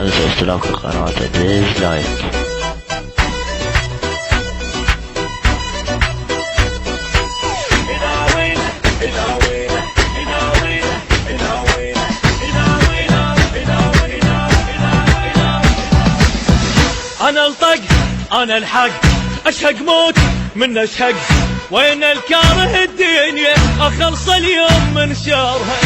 لا تنسوا اشتراك القناة وتعزيز لايك. انا الطق انا الحق اشهق موت من اشهق، وين الكاره الدنيا اخلص اليوم من شرها،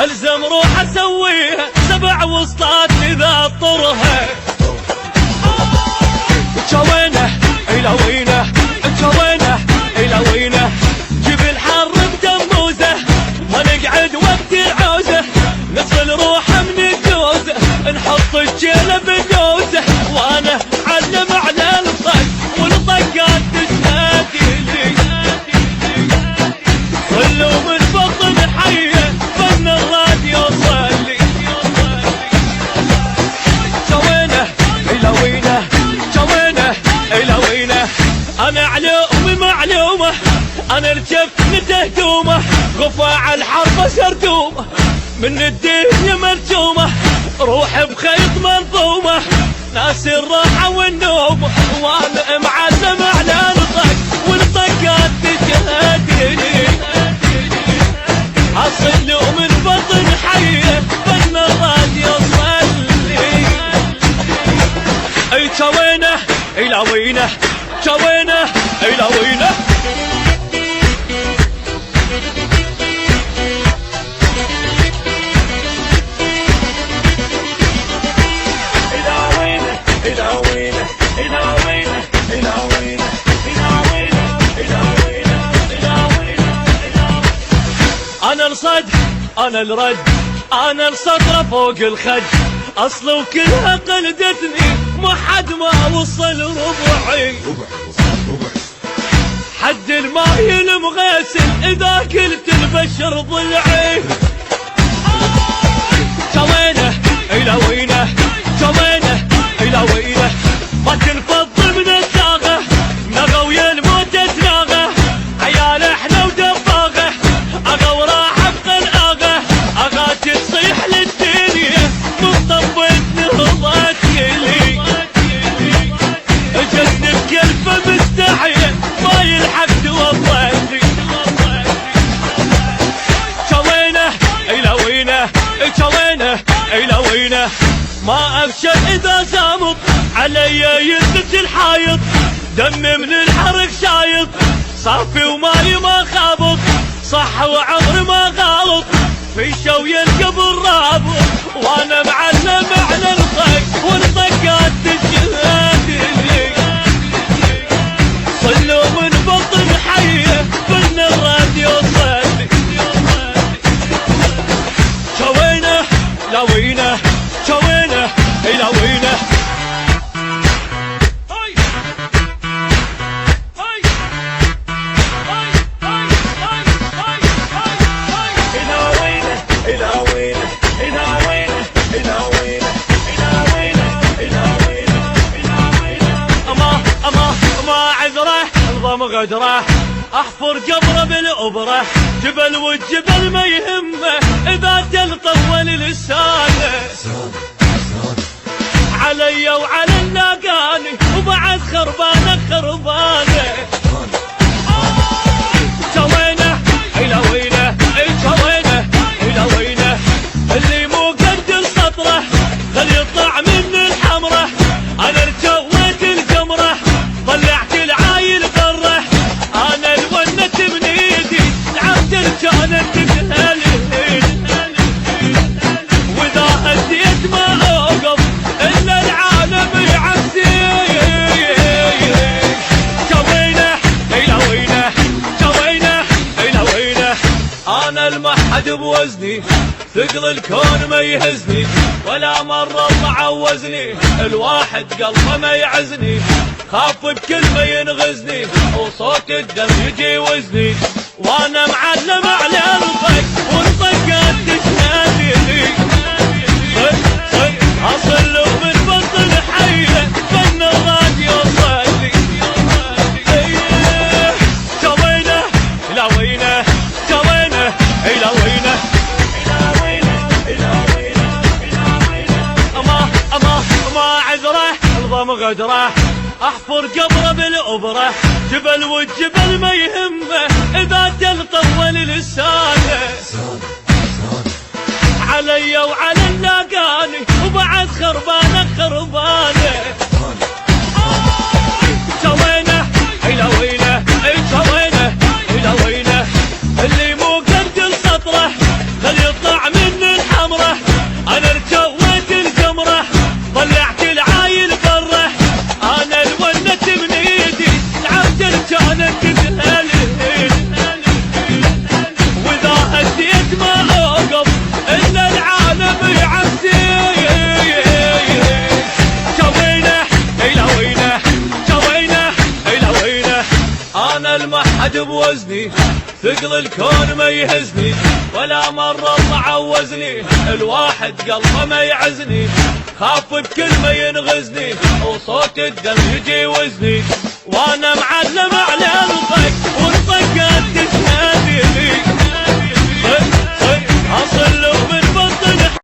الزم روح اسويها 7 وسطات اذا طرها. جوينه الى وينه جوينه الى وينه، جيب الحر بدموزه ما نقعد وقت العوزه، نغسل روحه من الجوزه نحط الجيله بدوزه، وانا علم على الطق والطقات تشهد لي، ولو من بطن حيه فن الراديو صلي. جوينه الى وينه جوينه الى وينه، انا علومي معلومه انا رجفت تهدومه، غفاع الحرب سردومه من الدنيا مرجومه، روح بخيط منظومه ناس الراحه والنوم، وانا معلم على الطق والطقات تجهدني، اصل من بطن حيه فن الراديو صلي. اي جوينه الى وينه جوينه الى وينه. انا الصد انا الرد انا السطرة فوق الخد، اصل وكلها قلدتني ما حد ما وصل ربعي، حد الماي المغسل اذا كلت البشر ضلعي. جوينه الى وينه جوينه الى وينه، ما تنفض من الداغه نغى ويا الموت تناغه، عيال احنا ودباغه اغا وراح بقلقاغه، اغا تصيح للدنيا مطبت نهضت يلي، جسد بكلفه مستحيه ما يلحق توضلي. جوينه الى وينه جوينه الى وينه، ما ابشر اذا زامط علي يلبس الحايط، دمي من الحرق شايط صافي ومالي ما خابط، صح وعمر ما غلط في شوي القبر رابط، وانا معلم على الطق والطقات تشهدني، صلوا من بطن حيه فن الراديو صلي. جوينه لا وينه جوينه الى وينه. غدره احفر قبره بالابره، جبل والجبل ما يهمه اذا تلطول لسانه، علي وعلى اللاقاني وبعد خربانه خربانه. جوينه الى وينه جوينه الى وينه، اللي مو قد سطره خل يطلع من الحمره، انا رجويت الجمره طلعت العايل غره، انا الونت من ايدي العبد الجانه تتهلل، واذا هديت ما اوقف الا العالم يعزي. جوينه الى وينه جوينه الى وينه، انا المحد بوزني ثقل الكون ما يهزني، ولا مرة معوزني الواحد قلبه ما يعزني، خاف بكلمة ينغزني وصوت الدم يجي وزني، وانا معلم على الطق والطقات تشهدني، اصل من بطن حيه فن الراديو صلي. جوينه الى وينه جوينه الى وينه الى وينه الى وينه وغدره، احفر قبره بالأبرة، جبل والجبل ما يهمه اذا تلطول لسانه، علي وعلى اللاقاني وبعد خربانه خربانه. سوينا الى وينه سوينا الى وينه، اللي مو قد السطره خل يطلع من الحمره، انا ارتويت الجمره طلعت العايل بره، انا الونت من ايدي العبد كانت تذهل، واذا هديت ما اوقف الا العالم يعزي. سوينا الى وينه سوينا الى وينه، انا المحد بوزني ثقل الكون ما يهزني، ولا مرة الله عوزني الواحد قلبه ما يعزني، خاف بكلمة ينغزني وصوت الدم يجي وزني، وانا معلم